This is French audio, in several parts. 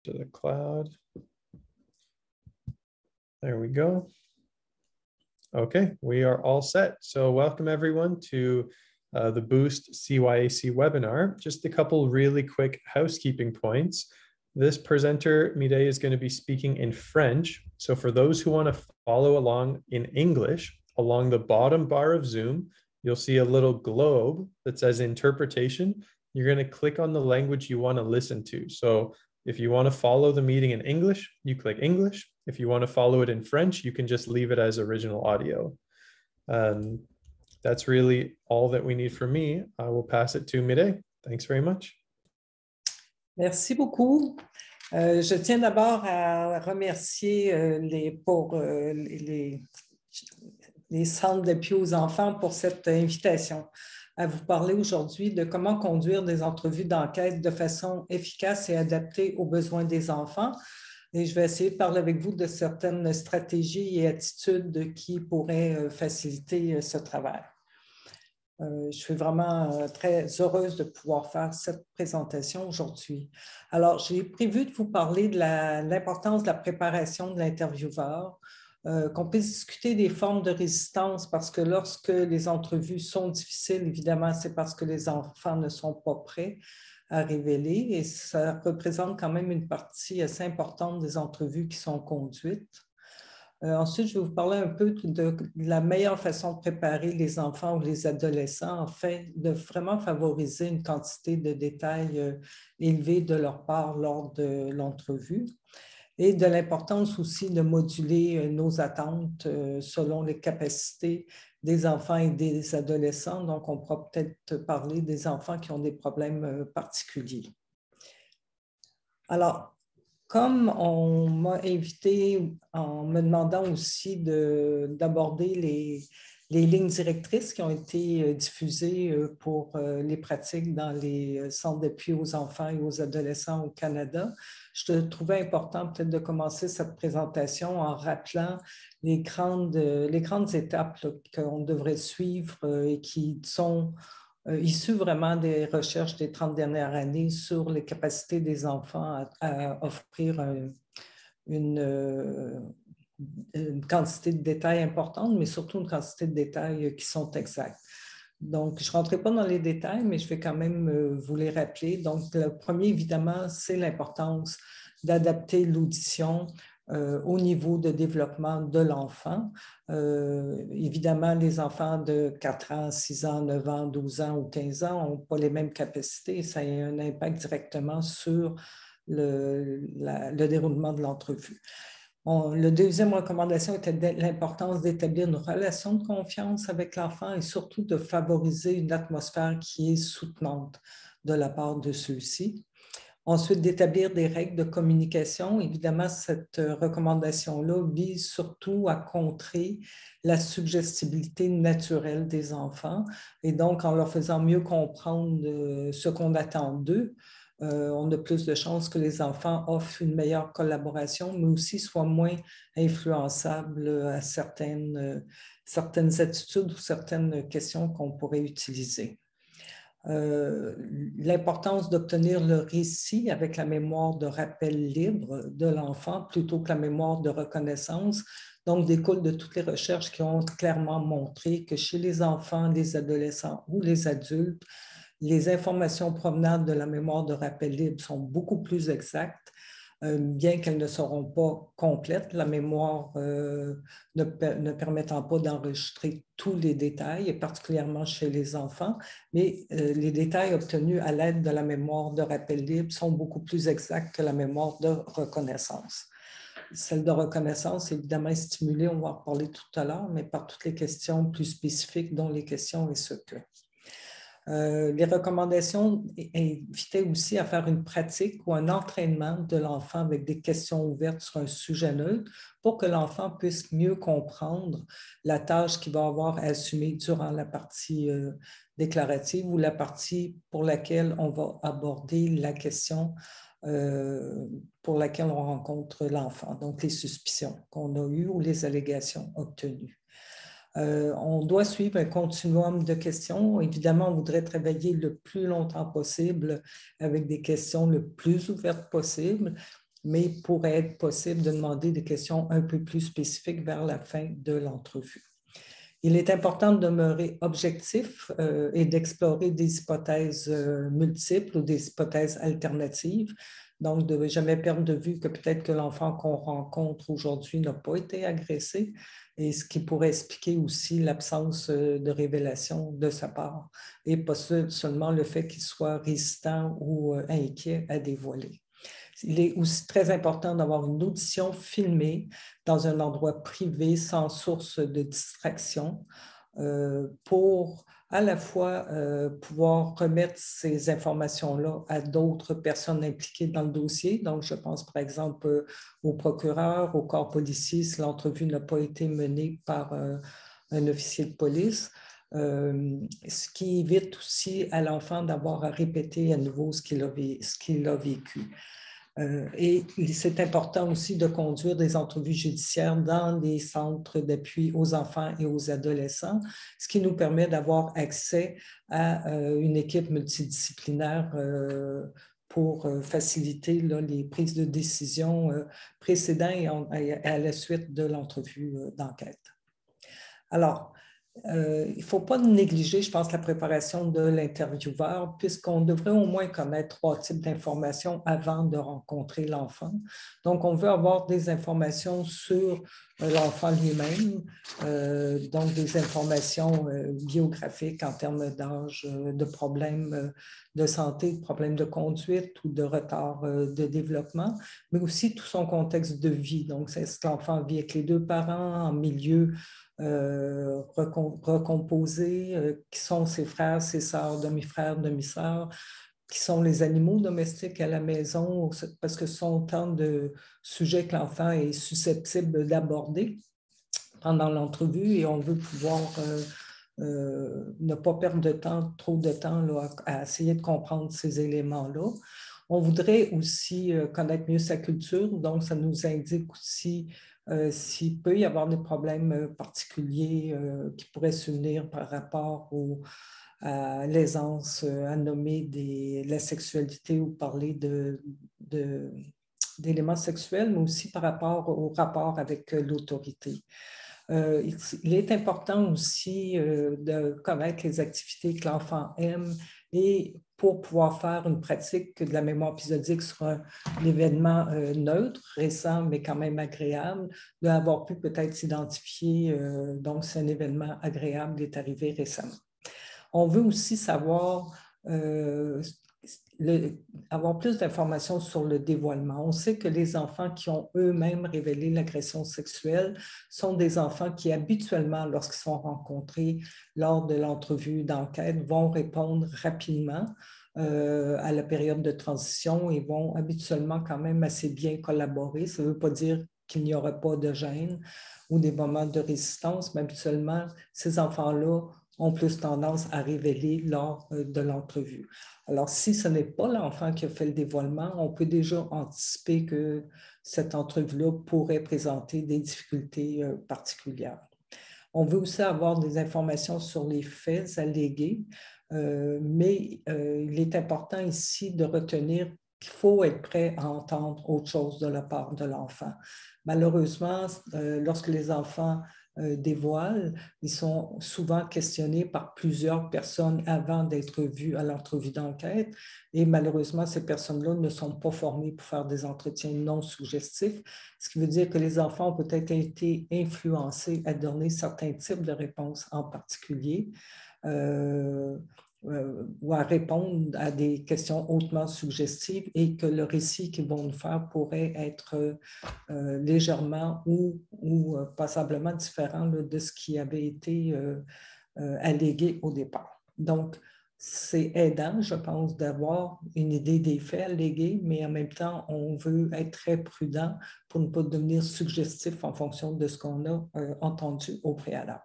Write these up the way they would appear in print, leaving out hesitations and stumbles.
to the cloud. There we go. Okay, we are all set. So welcome everyone to the Boost CYAC webinar. Just a couple really quick housekeeping points. This presenter, Mireille, is going to be speaking in French. So for those who want to follow along in English, along the bottom bar of Zoom, you'll see a little globe that says interpretation. You're going to click on the language you want to listen to. So if you want to follow the meeting in English, you click English. If you want to follow it in French, you can just leave it as original audio. That's really all that we need from me. I will pass it to Mireille. Thanks very much. Merci beaucoup. Je tiens d'abord à remercier les centres d'appui aux enfants pour cette invitation à vous parler aujourd'hui de comment conduire des entrevues d'enquête de façon efficace et adaptée aux besoins des enfants. Et je vais essayer de parler avec vous de certaines stratégies et attitudes qui pourraient faciliter ce travail. Je suis vraiment très heureuse de pouvoir faire cette présentation aujourd'hui. Alors, j'ai prévu de vous parler de l'importance de la préparation de l'intervieweur, qu'on puisse discuter des formes de résistance parce que lorsque les entrevues sont difficiles, évidemment, c'est parce que les enfants ne sont pas prêts à révéler et ça représente quand même une partie assez importante des entrevues qui sont conduites. Ensuite, je vais vous parler un peu de la meilleure façon de préparer les enfants ou les adolescents afin de vraiment favoriser une quantité de détails élevés de leur part lors de l'entrevue et de l'importance aussi de moduler nos attentes selon les capacités des enfants et des adolescents. Donc, on pourra peut-être parler des enfants qui ont des problèmes particuliers. Alors, comme on m'a invité en me demandant aussi d'aborder les lignes directrices qui ont été diffusées pour les pratiques dans les centres d'appui aux enfants et aux adolescents au Canada, je trouvais important peut-être de commencer cette présentation en rappelant les grandes étapes qu'on devrait suivre et qui sont issu vraiment des recherches des 30 dernières années sur les capacités des enfants à offrir une quantité de détails importante, mais surtout une quantité de détails qui sont exacts. Donc, je ne rentrerai pas dans les détails, mais je vais quand même vous les rappeler. Donc, le premier, évidemment, c'est l'importance d'adapter l'audition au niveau de développement de l'enfant. Évidemment, les enfants de 4 ans, 6 ans, 9 ans, 12 ans ou 15 ans n'ont pas les mêmes capacités. Ça a un impact directement sur le déroulement de l'entrevue. La deuxième recommandation était l'importance d'établir une relation de confiance avec l'enfant et surtout de favoriser une atmosphère qui est soutenante de la part de ceux-ci. Ensuite, d'établir des règles de communication. Évidemment, cette recommandation-là vise surtout à contrer la suggestibilité naturelle des enfants et donc en leur faisant mieux comprendre ce qu'on attend d'eux, on a plus de chances que les enfants offrent une meilleure collaboration, mais aussi soient moins influençables à certaines attitudes ou certaines questions qu'on pourrait utiliser. L'importance d'obtenir le récit avec la mémoire de rappel libre de l'enfant plutôt que la mémoire de reconnaissance, donc découle de toutes les recherches qui ont clairement montré que chez les enfants, les adolescents ou les adultes, les informations provenant de la mémoire de rappel libre sont beaucoup plus exactes, bien qu'elles ne seront pas complètes, la mémoire ne permettant pas d'enregistrer tous les détails, et particulièrement chez les enfants, mais les détails obtenus à l'aide de la mémoire de rappel libre sont beaucoup plus exacts que la mémoire de reconnaissance. Celle de reconnaissance, évidemment, est stimulée, on va en reparler tout à l'heure, mais par toutes les questions plus spécifiques, dont les questions et ce que. Les recommandations invitaient aussi à faire une pratique ou un entraînement de l'enfant avec des questions ouvertes sur un sujet neutre pour que l'enfant puisse mieux comprendre la tâche qu'il va avoir à assumer durant la partie déclarative ou la partie pour laquelle on va aborder la question pour laquelle on rencontre l'enfant, donc les suspicions qu'on a eues ou les allégations obtenues. On doit suivre un continuum de questions. Évidemment, on voudrait travailler le plus longtemps possible avec des questions le plus ouvertes possible. mais il pourrait être possible de demander des questions un peu plus spécifiques vers la fin de l'entrevue. Il est important de demeurer objectif et d'explorer des hypothèses multiples ou des hypothèses alternatives. Donc, de ne jamais perdre de vue que peut-être que l'enfant qu'on rencontre aujourd'hui n'a pas été agressé, et ce qui pourrait expliquer aussi l'absence de révélation de sa part, et pas seulement le fait qu'il soit résistant ou inquiet à dévoiler. Il est aussi très important d'avoir une audition filmée dans un endroit privé sans source de distraction pour à la fois pouvoir remettre ces informations-là à d'autres personnes impliquées dans le dossier. Donc, je pense par exemple au procureur, au corps policier, si l'entrevue n'a pas été menée par un officier de police. Ce qui évite aussi à l'enfant d'avoir à répéter à nouveau ce qu'il a vécu. Et c'est important aussi de conduire des entrevues judiciaires dans les centres d'appui aux enfants et aux adolescents, ce qui nous permet d'avoir accès à une équipe multidisciplinaire pour faciliter là, les prises de décision précédentes et à la suite de l'entrevue d'enquête. Alors, il ne faut pas négliger, je pense, la préparation de l'intervieweur, puisqu'on devrait au moins connaître 3 types d'informations avant de rencontrer l'enfant. Donc, on veut avoir des informations sur l'enfant lui-même, donc des informations biographiques en termes d'âge, de problèmes de santé, de problèmes de conduite ou de retard de développement, mais aussi tout son contexte de vie. Donc, est-ce que l'enfant vit avec les 2 parents en milieu recomposés, qui sont ses frères, ses sœurs, demi-frères, demi-sœurs, qui sont les animaux domestiques à la maison, parce que ce sont autant de sujets que l'enfant est susceptible d'aborder pendant l'entrevue, et on veut pouvoir ne pas perdre de temps, trop de temps là, à essayer de comprendre ces éléments-là. On voudrait aussi connaître mieux sa culture, donc ça nous indique aussi s'il peut y avoir des problèmes particuliers qui pourraient survenir par rapport à l'aisance à nommer la sexualité ou parler d'éléments sexuels, mais aussi par rapport au rapport avec l'autorité. Il est important aussi de connaître les activités que l'enfant aime, et pour pouvoir faire une pratique de la mémoire épisodique sur un événement neutre, récent, mais quand même agréable, d'avoir pu peut-être s'identifier, donc c'est un événement agréable qui est arrivé récemment. On veut aussi savoir avoir plus d'informations sur le dévoilement. On sait que les enfants qui ont eux-mêmes révélé l'agression sexuelle sont des enfants qui habituellement, lorsqu'ils sont rencontrés lors de l'entrevue d'enquête, vont répondre rapidement à la période de transition et vont habituellement quand même assez bien collaborer. Ça ne veut pas dire qu'il n'y aura pas de gêne ou des moments de résistance, mais habituellement, ces enfants-là ont plus tendance à révéler lors de l'entrevue. Alors, si ce n'est pas l'enfant qui a fait le dévoilement, on peut déjà anticiper que cette entrevue-là pourrait présenter des difficultés particulières. On veut aussi avoir des informations sur les faits allégués, mais il est important ici de retenir qu'il faut être prêt à entendre autre chose de la part de l'enfant. Malheureusement, lorsque les enfants dévoilent, ils sont souvent questionnés par plusieurs personnes avant d'être vus à l'entrevue d'enquête, et malheureusement, ces personnes-là ne sont pas formées pour faire des entretiens non suggestifs, ce qui veut dire que les enfants ont peut-être été influencés à donner certains types de réponses en particulier, ou à répondre à des questions hautement suggestives, et que le récit qu'ils vont nous faire pourrait être légèrement ou passablement différent là, de ce qui avait été allégué au départ. Donc, c'est aidant, je pense, d'avoir une idée des faits allégués, mais en même temps, on veut être très prudent pour ne pas devenir suggestif en fonction de ce qu'on a entendu au préalable.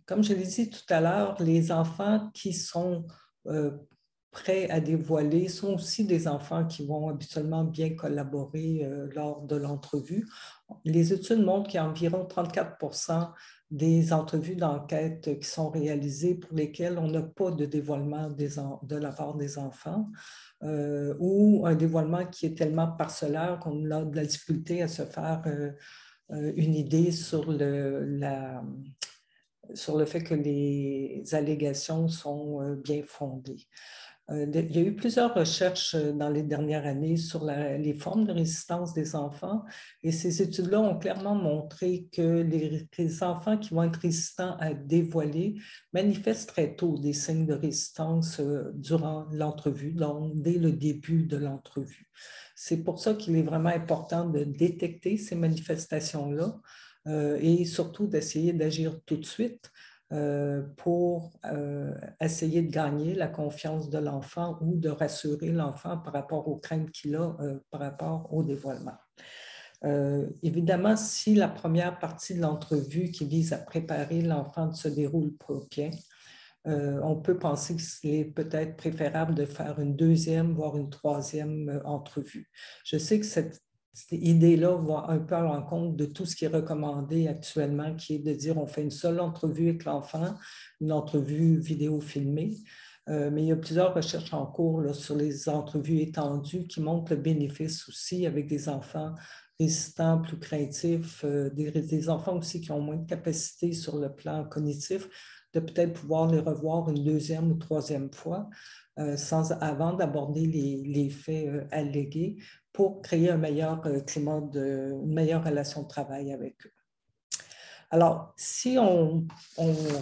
Comme je l'ai dit tout à l'heure, les enfants qui sont prêts à dévoiler sont aussi des enfants qui vont habituellement bien collaborer lors de l'entrevue. Les études montrent qu'il y a environ 34% des entrevues d'enquête qui sont réalisées pour lesquelles on n'a pas de dévoilement de la part des enfants ou un dévoilement qui est tellement parcellaire qu'on a de la difficulté à se faire une idée sur sur le fait que les allégations sont bien fondées. Il y a eu plusieurs recherches dans les dernières années sur les formes de résistance des enfants et ces études-là ont clairement montré que les enfants qui vont être résistants à dévoiler manifestent très tôt des signes de résistance durant l'entrevue, donc dès le début de l'entrevue. C'est pour ça qu'il est vraiment important de détecter ces manifestations-là et surtout d'essayer d'agir tout de suite pour essayer de gagner la confiance de l'enfant ou de rassurer l'enfant par rapport aux craintes qu'il a par rapport au dévoilement. Évidemment, si la première partie de l'entrevue qui vise à préparer l'enfant se déroule pas bien, on peut penser qu'il est peut-être préférable de faire une deuxième, voire une troisième entrevue. Je sais que cette idée-là va un peu à l'encontre de tout ce qui est recommandé actuellement, qui est de dire on fait une seule entrevue avec l'enfant, une entrevue vidéo filmée. Mais il y a plusieurs recherches en cours là, sur les entrevues étendues qui montrent le bénéfice aussi avec des enfants résistants, plus craintifs, des enfants aussi qui ont moins de capacité sur le plan cognitif, de peut-être pouvoir les revoir une deuxième ou troisième fois avant d'aborder les faits allégués pour créer un meilleur climat, une meilleure relation de travail avec eux. Alors, si on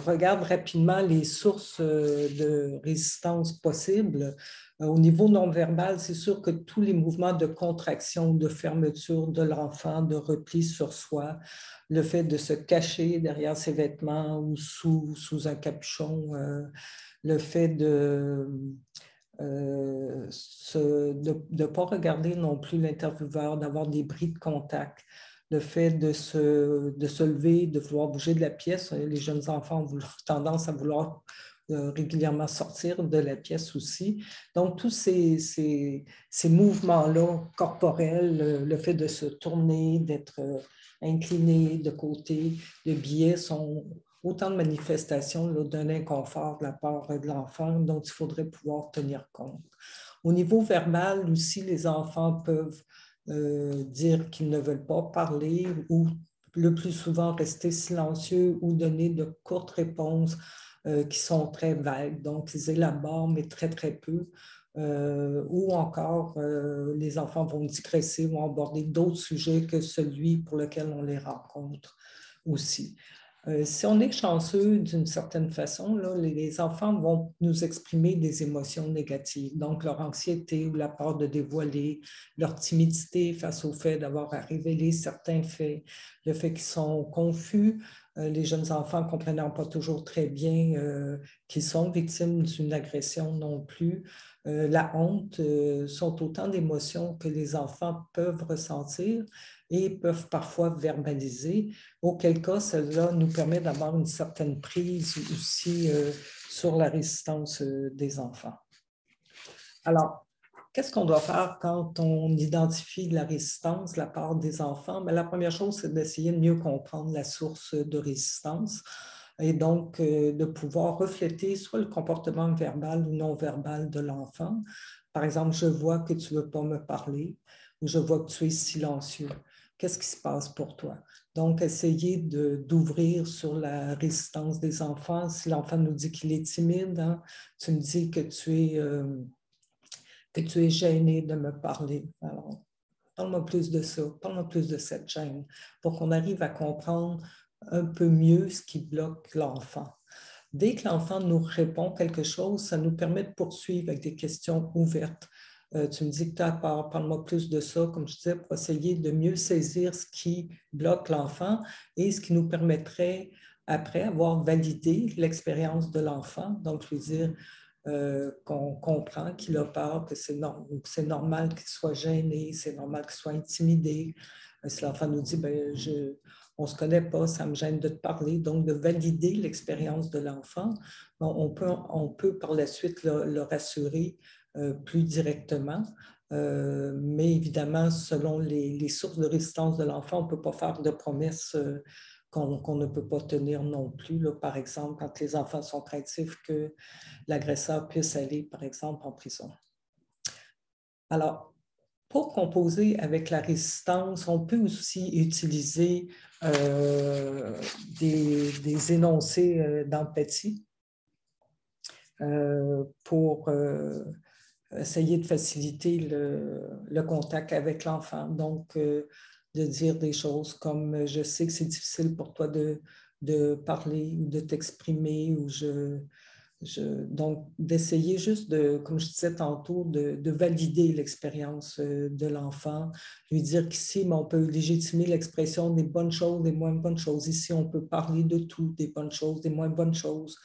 regarde rapidement les sources de résistance possibles, au niveau non-verbal, c'est sûr que tous les mouvements de contraction, de fermeture de l'enfant, de repli sur soi, le fait de se cacher derrière ses vêtements ou sous un capuchon, le fait de ne pas regarder non plus l'intervieweur, d'avoir des bris de contact, le fait de se lever, de vouloir bouger de la pièce. Les jeunes enfants ont tendance à vouloir régulièrement sortir de la pièce aussi. Donc, tous ces mouvements-là corporels, le fait de se tourner, d'être incliné de côté, de biais, sont autant de manifestations d'un inconfort de la part de l'enfant dont il faudrait pouvoir tenir compte. Au niveau verbal aussi, les enfants peuvent dire qu'ils ne veulent pas parler ou le plus souvent rester silencieux ou donner de courtes réponses qui sont très vagues. Donc, ils élaborent, mais très, très peu. Ou encore, les enfants vont digresser, vont aborder d'autres sujets que celui pour lequel on les rencontre aussi. Si on est chanceux d'une certaine façon, là, les enfants vont nous exprimer des émotions négatives, donc leur anxiété ou la peur de dévoiler, leur timidité face au fait d'avoir à révéler certains faits, le fait qu'ils sont confus, les jeunes enfants comprenant pas toujours très bien qu'ils sont victimes d'une agression non plus. La honte sont autant d'émotions que les enfants peuvent ressentir et peuvent parfois verbaliser, auquel cas cela nous permet d'avoir une certaine prise aussi sur la résistance des enfants. Alors, qu'est-ce qu'on doit faire quand on identifie la résistance de la part des enfants? Bien, la première chose, c'est d'essayer de mieux comprendre la source de résistance et donc de pouvoir refléter soit le comportement verbal ou non verbal de l'enfant. Par exemple, je vois que tu ne veux pas me parler ou je vois que tu es silencieux. Qu'est-ce qui se passe pour toi? Donc, essayer d'ouvrir sur la résistance des enfants. Si l'enfant nous dit qu'il est timide, hein, tu me dis que tu es gêné de me parler. Alors, parle-moi plus de ça, parle-moi plus de cette gêne, pour qu'on arrive à comprendre un peu mieux ce qui bloque l'enfant. Dès que l'enfant nous répond quelque chose, ça nous permet de poursuivre avec des questions ouvertes. Tu me dis que tu as peur, parle-moi plus de ça, comme je disais, pour essayer de mieux saisir ce qui bloque l'enfant et ce qui nous permettrait, après avoir validé l'expérience de l'enfant, donc je veux dire qu'on comprend qu'il a peur, que c'est normal qu'il soit gêné, c'est normal qu'il soit intimidé. Si l'enfant nous dit, ben, on ne se connaît pas, ça me gêne de te parler. Donc, de valider l'expérience de l'enfant. On peut par la suite le rassurer plus directement. Mais évidemment, selon les sources de résistance de l'enfant, on ne peut pas faire de promesses qu'on ne peut pas tenir non plus. Là, par exemple, quand les enfants sont craintifs que l'agresseur puisse aller, par exemple, en prison. Alors, pour composer avec la résistance, on peut aussi utiliser des énoncés d'empathie pour essayer de faciliter le contact avec l'enfant. Donc, de dire des choses comme « je sais que c'est difficile pour toi de parler ou de t'exprimer » ou donc, d'essayer juste de, comme je disais tantôt, de valider l'expérience de l'enfant, lui dire qu'ici, on peut légitimer l'expression des bonnes choses, des moins bonnes choses. Ici, on peut parler de tout, des bonnes choses, des moins bonnes choses.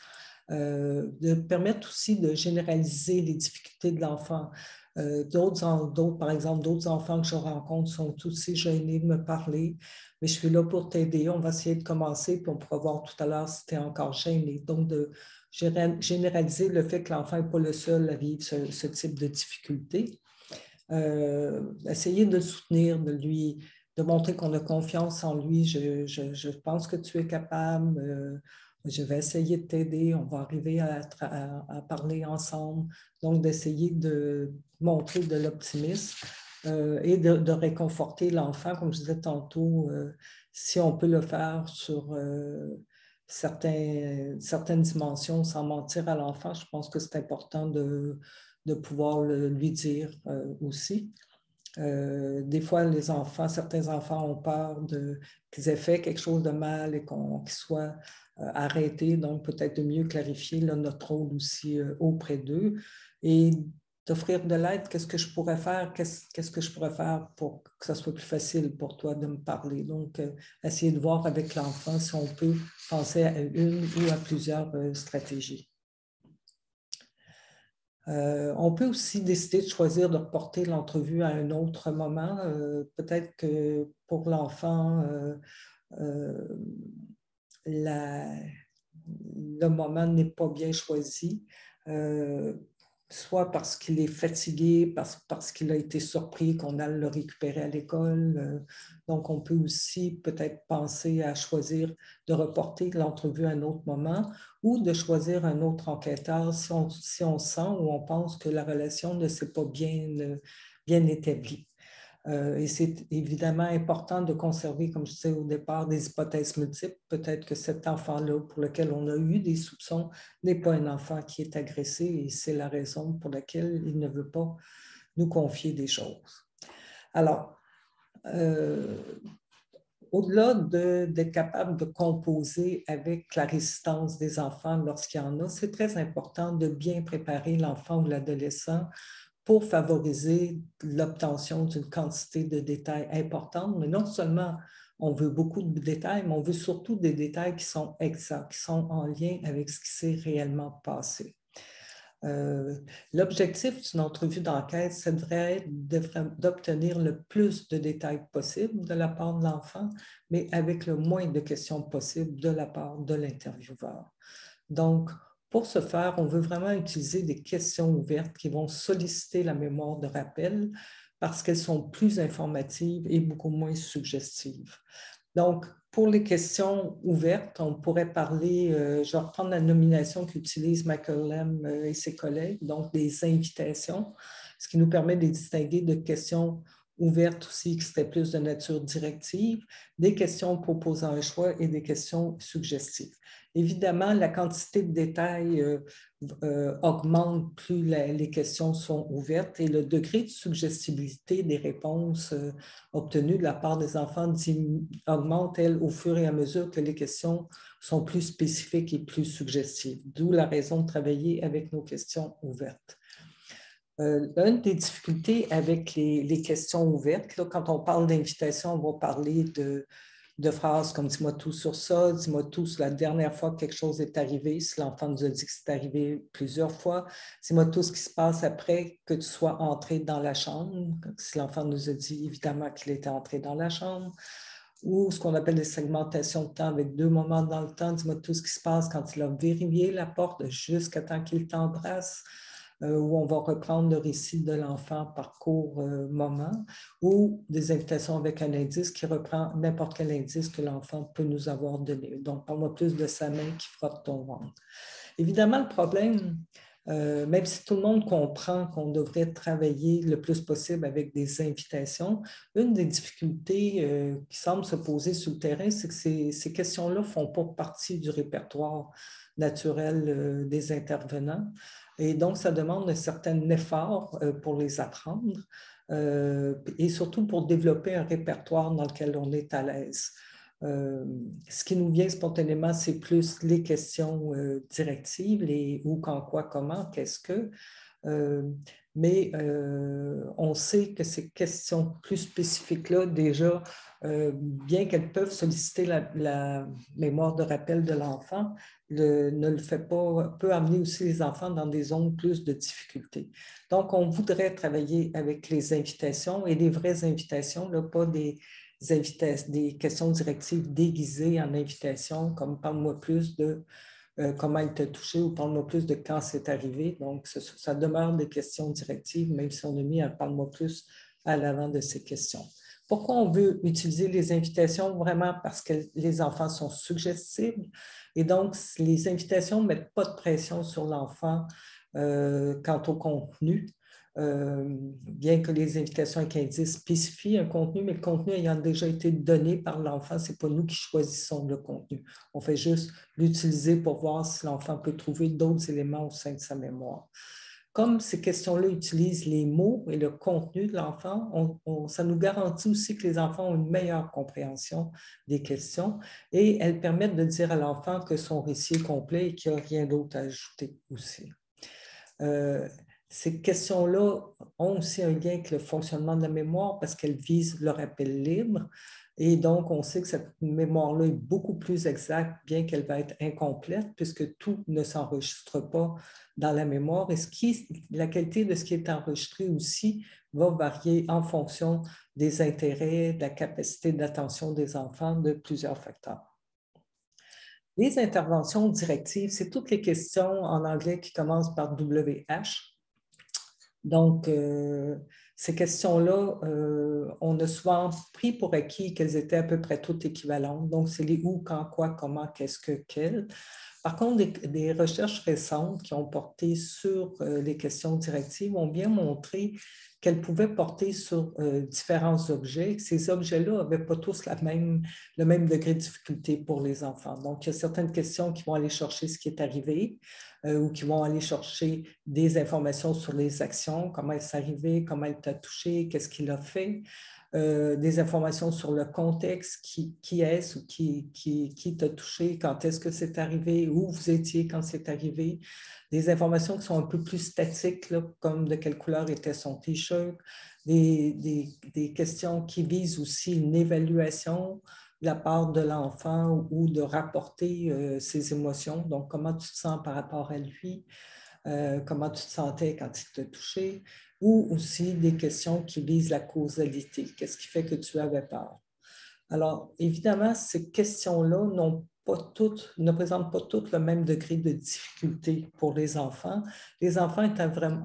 De permettre aussi de généraliser les difficultés de l'enfant. Par exemple, d'autres enfants que je rencontre sont aussi gênés de me parler, mais je suis là pour t'aider. On va essayer de commencer, puis on pourra voir tout à l'heure si tu es encore gêné. Donc, de généraliser le fait que l'enfant n'est pas le seul à vivre ce type de difficultés. Essayer de le soutenir, de montrer qu'on a confiance en lui. Je pense que tu es capable. Je vais essayer de t'aider. On va arriver à parler ensemble. Donc, d'essayer de montrer de l'optimisme et de réconforter l'enfant, comme je disais tantôt, si on peut le faire sur certaines dimensions sans mentir à l'enfant. Je pense que c'est important de pouvoir lui dire aussi. Des fois, certains enfants ont peur qu'ils aient fait quelque chose de mal et qu'ils soient arrêtés. Donc, peut-être de mieux clarifier notre rôle aussi auprès d'eux et d'offrir de l'aide. Qu'est-ce que je pourrais faire? Qu'est-ce que je pourrais faire pour que ça soit plus facile pour toi de me parler? Donc, essayer de voir avec l'enfant si on peut penser à une ou à plusieurs stratégies. On peut aussi décider de choisir de reporter l'entrevue à un autre moment. Peut-être que pour l'enfant, le moment n'est pas bien choisi, soit parce qu'il est fatigué, parce qu'il a été surpris qu'on a le récupérer à l'école. Donc, on peut aussi peut-être penser à choisir de reporter l'entrevue à un autre moment ou de choisir un autre enquêteur si on sent ou on pense que la relation ne s'est pas bien établie. Et c'est évidemment important de conserver, comme je disais au départ, des hypothèses multiples. Peut-être que cet enfant-là, pour lequel on a eu des soupçons, n'est pas un enfant qui est agressé et c'est la raison pour laquelle il ne veut pas nous confier des choses. Alors, au-delà d'être capable de composer avec la résistance des enfants lorsqu'il y en a, c'est très important de bien préparer l'enfant ou l'adolescent pour favoriser l'obtention d'une quantité de détails importante. Mais non seulement on veut beaucoup de détails, mais on veut surtout des détails qui sont exacts, qui sont en lien avec ce qui s'est réellement passé. L'objectif d'une entrevue d'enquête, ça devrait être d'obtenir le plus de détails possible de la part de l'enfant, mais avec le moins de questions possibles de la part de l'intervieweur. Donc, pour ce faire, on veut vraiment utiliser des questions ouvertes qui vont solliciter la mémoire de rappel parce qu'elles sont plus informatives et beaucoup moins suggestives. Donc, pour les questions ouvertes, on pourrait parler, je vais reprendre la nomination qu'utilise Michael Lem et ses collègues, donc des invitations, ce qui nous permet de distinguer de questions ouvertes aussi qui seraient plus de nature directive, des questions proposant un choix et des questions suggestives. Évidemment, la quantité de détails augmente plus les questions sont ouvertes et le degré de suggestibilité des réponses obtenues de la part des enfants augmente, elle, au fur et à mesure que les questions sont plus spécifiques et plus suggestives, d'où la raison de travailler avec nos questions ouvertes. Une des difficultés avec les questions ouvertes, là, quand on parle d'invitation, on va parler de phrases comme « dis-moi tout sur ça »,« dis-moi tout sur la dernière fois que quelque chose est arrivé », si l'enfant nous a dit que c'est arrivé plusieurs fois, « dis-moi tout ce qui se passe après que tu sois entré dans la chambre », si l'enfant nous a dit évidemment qu'il était entré dans la chambre. ou ce qu'on appelle des segmentations de temps avec 2 moments dans le temps. Dis-moi tout ce qui se passe quand il a verrouillé la porte jusqu'à temps qu'il t'embrasse, où on va reprendre le récit de l'enfant par court moment, ou des invitations avec un indice qui reprend n'importe quel indice que l'enfant peut nous avoir donné. Donc, parle-moi plus de sa main qui frotte ton ventre. Évidemment, le problème, même si tout le monde comprend qu'on devrait travailler le plus possible avec des invitations, une des difficultés qui semble se poser sur le terrain, c'est que ces questions-là ne font pas partie du répertoire naturel des intervenants. Et donc, ça demande un certain effort pour les apprendre et surtout pour développer un répertoire dans lequel on est à l'aise. Ce qui nous vient spontanément, c'est plus les questions directives, les où, quand, quoi, comment, qu'est-ce que. Mais on sait que ces questions plus spécifiques-là, déjà, bien qu'elles peuvent solliciter la mémoire de rappel de l'enfant, ne le fait pas, peut amener aussi les enfants dans des zones plus de difficultés. Donc, on voudrait travailler avec les invitations et des vraies invitations, là, pas des questions directives déguisées en invitations, comme parle-moi plus de comment il t'a touché ou parle-moi plus de quand c'est arrivé. Donc, ça demeure des questions directives, même si on a mis un parle-moi plus à l'avant de ces questions. Pourquoi on veut utiliser les invitations? Vraiment parce que les enfants sont suggestibles et donc les invitations ne mettent pas de pression sur l'enfant quant au contenu. Bien que les invitations avec indice spécifient un contenu, mais le contenu ayant déjà été donné par l'enfant, ce n'est pas nous qui choisissons le contenu. On fait juste l'utiliser pour voir si l'enfant peut trouver d'autres éléments au sein de sa mémoire. Comme ces questions-là utilisent les mots et le contenu de l'enfant, ça nous garantit aussi que les enfants ont une meilleure compréhension des questions et elles permettent de dire à l'enfant que son récit est complet et qu'il n'y a rien d'autre à ajouter aussi. Ces questions-là ont aussi un lien avec le fonctionnement de la mémoire parce qu'elles visent le rappel libre. Et donc, on sait que cette mémoire-là est beaucoup plus exacte, bien qu'elle va être incomplète, puisque tout ne s'enregistre pas dans la mémoire. Et la qualité de ce qui est enregistré aussi va varier en fonction des intérêts, de la capacité d'attention des enfants, de plusieurs facteurs. Les interventions directives, c'est toutes les questions en anglais qui commencent par WH. Donc, ces questions-là, on a souvent pris pour acquis qu'elles étaient à peu près toutes équivalentes. Donc, c'est les où, quand, quoi, comment, qu'est-ce que, quel. Par contre, des recherches récentes qui ont porté sur les questions directives ont bien montré qu'elles pouvaient porter sur différents objets. Ces objets-là n'avaient pas tous le même degré de difficulté pour les enfants. Donc, il y a certaines questions qui vont aller chercher ce qui est arrivé ou qui vont aller chercher des informations sur les actions, comment est-ce arrivé, comment elle t'a touché, qu'est-ce qu'il a fait. Des informations sur le contexte, qui est-ce ou qui t'a touché, quand est-ce que c'est arrivé, où vous étiez quand c'est arrivé, des informations qui sont un peu plus statiques, là, comme de quelle couleur était son T-shirt, des questions qui visent aussi une évaluation de la part de l'enfant ou de rapporter ses émotions, donc comment tu te sens par rapport à lui, comment tu te sentais quand il t'a touché, ou aussi des questions qui visent la causalité. Qu'est-ce qui fait que tu avais peur? Alors, évidemment, ces questions-là ne présentent pas toutes le même degré de difficulté pour les enfants. Les enfants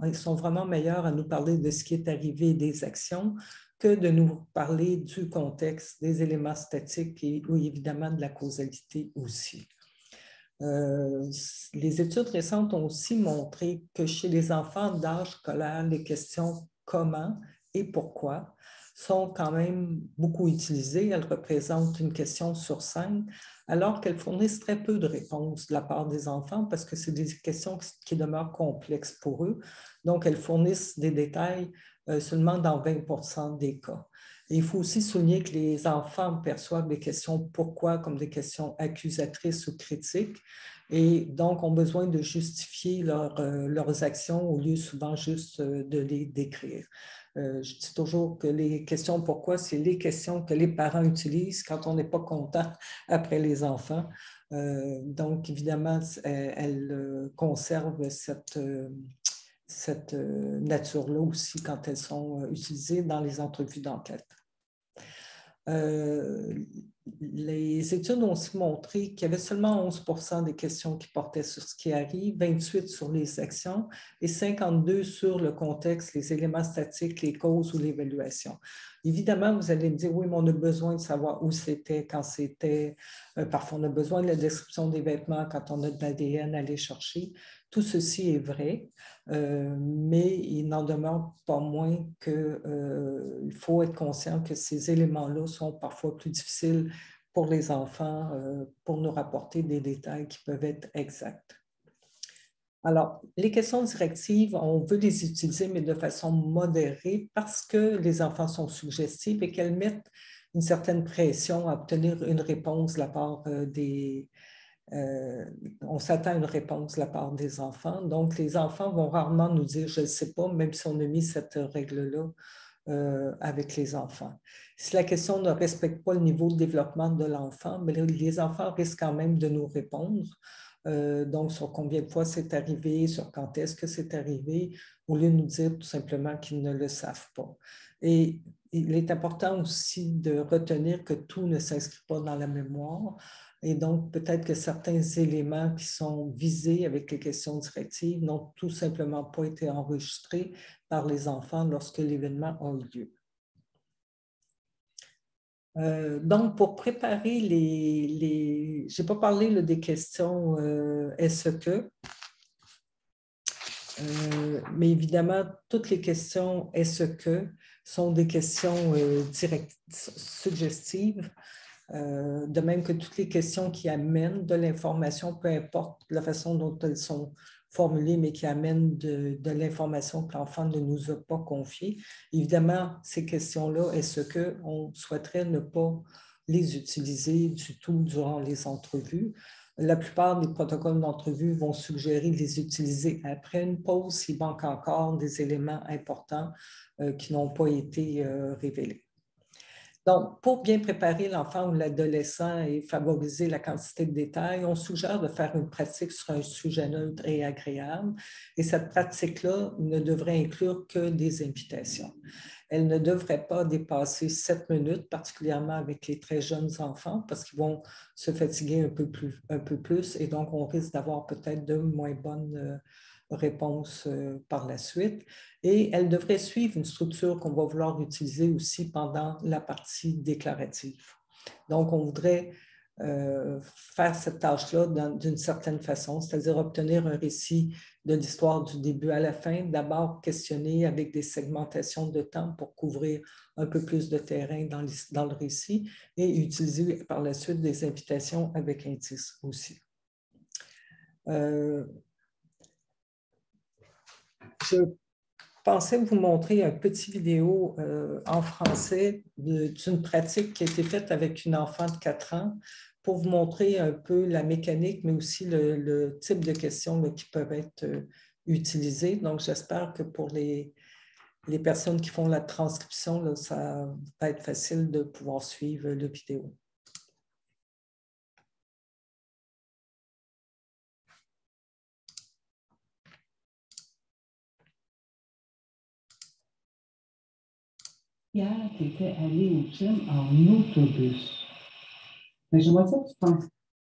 ils sont vraiment meilleurs à nous parler de ce qui est arrivé, des actions, que de nous parler du contexte, des éléments statiques et oui, évidemment de la causalité aussi. Les études récentes ont aussi montré que chez les enfants d'âge scolaire, les questions comment et pourquoi sont quand même beaucoup utilisées. Elles représentent une question sur 5, alors qu'elles fournissent très peu de réponses de la part des enfants parce que c'est des questions qui demeurent complexes pour eux. Donc, elles fournissent des détails seulement dans 20% des cas. Et il faut aussi souligner que les enfants perçoivent les questions pourquoi comme des questions accusatrices ou critiques et donc ont besoin de justifier leurs actions au lieu souvent juste de les décrire. Je dis toujours que les questions pourquoi, c'est les questions que les parents utilisent quand on n'est pas content après les enfants. Donc, évidemment, elles conservent cette nature-là aussi quand elles sont utilisées dans les entrevues d'enquête. Les études ont aussi montré qu'il y avait seulement 11% des questions qui portaient sur ce qui arrive, 28% sur les actions et 52% sur le contexte, les éléments statiques, les causes ou l'évaluation. Évidemment, vous allez me dire, oui, mais on a besoin de savoir où c'était, quand c'était. Parfois, on a besoin de la description des vêtements quand on a de l'ADN à aller chercher. Tout ceci est vrai, mais il n'en demeure pas moins qu'il faut être conscient que ces éléments-là sont parfois plus difficiles pour les enfants pour nous rapporter des détails qui peuvent être exacts. Alors, les questions directives, on veut les utiliser, mais de façon modérée parce que les enfants sont suggestifs et qu'elles mettent une certaine pression à obtenir une réponse de la part des... on s'attend à une réponse de la part des enfants. Donc, les enfants vont rarement nous dire « je ne sais pas », même si on a mis cette règle-là avec les enfants. Si la question ne respecte pas le niveau de développement de l'enfant, mais les enfants risquent quand même de nous répondre. Donc, sur combien de fois c'est arrivé, sur quand est-ce que c'est arrivé, au lieu de nous dire tout simplement qu'ils ne le savent pas. Et il est important aussi de retenir que tout ne s'inscrit pas dans la mémoire. Et donc, peut-être que certains éléments qui sont visés avec les questions directives n'ont tout simplement pas été enregistrés par les enfants lorsque l'événement a eu lieu. Donc, pour préparer je n'ai pas parlé là, des questions est-ce que, mais évidemment, toutes les questions est-ce que sont des questions suggestives, de même que toutes les questions qui amènent de l'information, peu importe la façon dont elles sont formulées, mais qui amènent de l'information que l'enfant ne nous a pas confiée. Évidemment, ces questions-là, est-ce qu'on souhaiterait ne pas les utiliser du tout durant les entrevues? La plupart des protocoles d'entrevue vont suggérer de les utiliser après une pause s'il manque encore des éléments importants qui n'ont pas été révélés. Donc, pour bien préparer l'enfant ou l'adolescent et favoriser la quantité de détails, on suggère de faire une pratique sur un sujet neutre et agréable. Et cette pratique-là ne devrait inclure que des invitations. Elle ne devrait pas dépasser 7 minutes, particulièrement avec les très jeunes enfants, parce qu'ils vont se fatiguer un peu plus et donc on risque d'avoir peut-être de moins bonnes réponses par la suite. Et elle devrait suivre une structure qu'on va vouloir utiliser aussi pendant la partie déclarative. Donc, on voudrait faire cette tâche-là d'une certaine façon, c'est-à-dire obtenir un récit de l'histoire du début à la fin, d'abord questionner avec des segmentations de temps pour couvrir un peu plus de terrain dans le récit et utiliser par la suite des invitations avec indices aussi. Je pensais vous montrer un petit vidéo en français d'une pratique qui a été faite avec une enfant de 4 ans pour vous montrer un peu la mécanique, mais aussi le type de questions là, qui peuvent être utilisées. Donc, j'espère que pour les personnes qui font la transcription, là, ça va être facile de pouvoir suivre la vidéo. Hier, tu étais allé au gym en autobus. Mais j'aimerais ça que tu penses.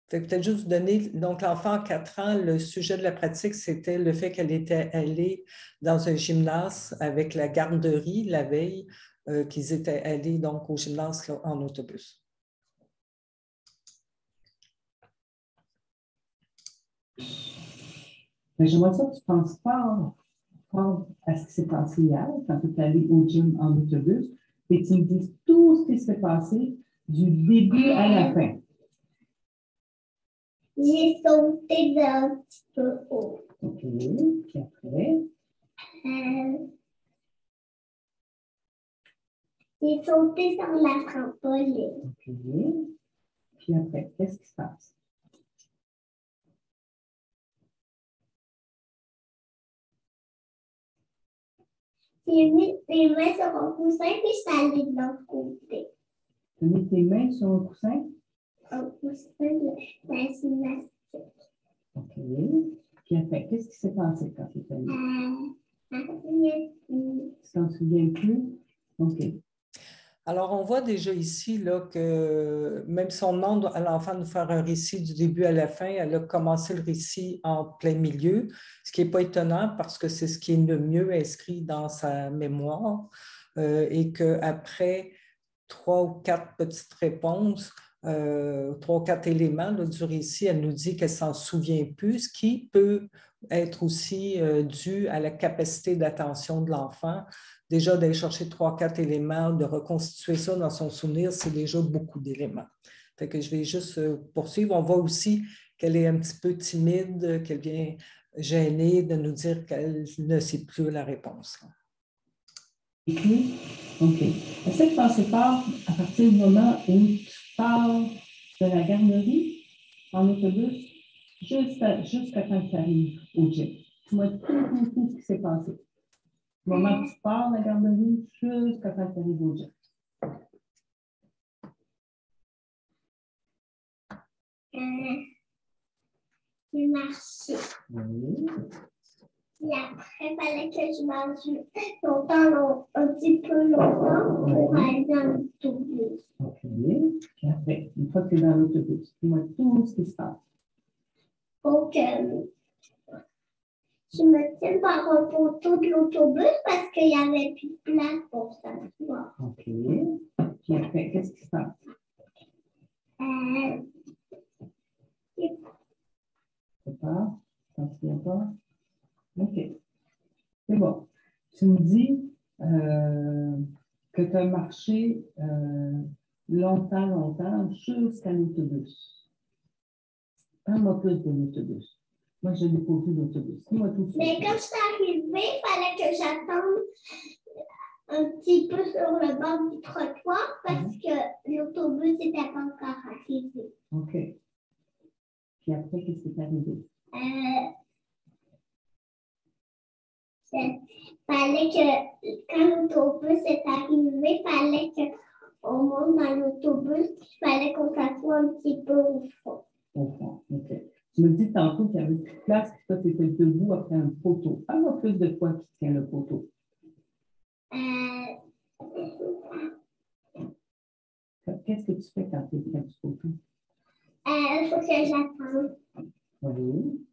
Peut-être juste vous donner, donc l'enfant à 4 ans, le sujet de la pratique, c'était le fait qu'elle était allée dans un gymnase avec la garderie la veille, qu'ils étaient allés donc au gymnase là, en autobus. Mais j'aimerais ça que tu penses fort à ce qui s'est passé hier, quand tu es allé au gym en autobus, et tu me dises tout ce qui s'est passé du début à la fin. J'ai sauté d'un petit peu haut. OK. Puis après? J'ai sauté sur la trampoline. OK. Puis après, qu'est-ce qui se passe? J'ai mis mes mains sur un coussin puis je suis allée de l'autre côté. Tu as mis tes mains sur un coussin? Un coussin de la gymnastique. OK. Puis après, qu'est-ce qui s'est passé quand tu es allé? Je ne me souviens plus. Tu t'en souviens plus? OK. Alors, on voit déjà ici là, que même si on demande à l'enfant de faire un récit du début à la fin, elle a commencé le récit en plein milieu, ce qui n'est pas étonnant parce que c'est ce qui est le mieux inscrit dans sa mémoire et qu'après 3 ou 4 petites réponses, 3 ou 4 éléments là, du récit, elle nous dit qu'elle ne s'en souvient plus, ce qui peut être aussi dû à la capacité d'attention de l'enfant. Déjà, d'aller chercher 3 ou 4 éléments, de reconstituer ça dans son souvenir, c'est déjà beaucoup d'éléments. Fait que je vais juste poursuivre. On voit aussi qu'elle est un petit peu timide, qu'elle vient gênée de nous dire qu'elle ne sait plus la réponse. Écrit? OK. Essaie de penser fort à partir du moment où tu pars de la garderie en autobus jusqu'à temps que tu arrives au gym. Tu vois tout ce qui s'est passé. Du moment où tu pars de la garderie jusqu'à temps que tu arrives au gym. J'ai marché. Oui. Et après, il fallait que je marche longtemps, un petit peu longtemps pour aller dans l'autobus. OK. Puis après, une fois que tu es dans l'autobus, dis-moi tout ce qui se passe. Donc, je me tiens par un poteau de l'autobus parce qu'il n'y avait plus de place pour s'asseoir. OK. Puis après, qu'est-ce qui se passe? C'est pas? Tu t'en souviens pas? OK. C'est bon. Tu me dis que tu as marché longtemps jusqu'à l'autobus. Parle-moi plus de l'autobus. Moi, je n'ai pas vu l'autobus. Dis-moi tout ça. Mais quand je suis arrivée, il fallait que j'attende un petit peu sur le bord du trottoir parce que l'autobus n'était pas encore arrivé. OK. Puis après, qu'est-ce qui est arrivé? Fallait que, quand l'autobus est arrivé, il fallait qu'on monte dans l'autobus, il fallait qu'on s'assoie un petit peu au fond. Au fond, OK. Tu me dis tantôt qu'il y avait plus de place, que toi, tu étais debout après un poteau. Parle-moi plus de quoi qui tient le poteau. Qu'est-ce que tu fais quand tu es près du poteau? Il faut que j'attende. Oui.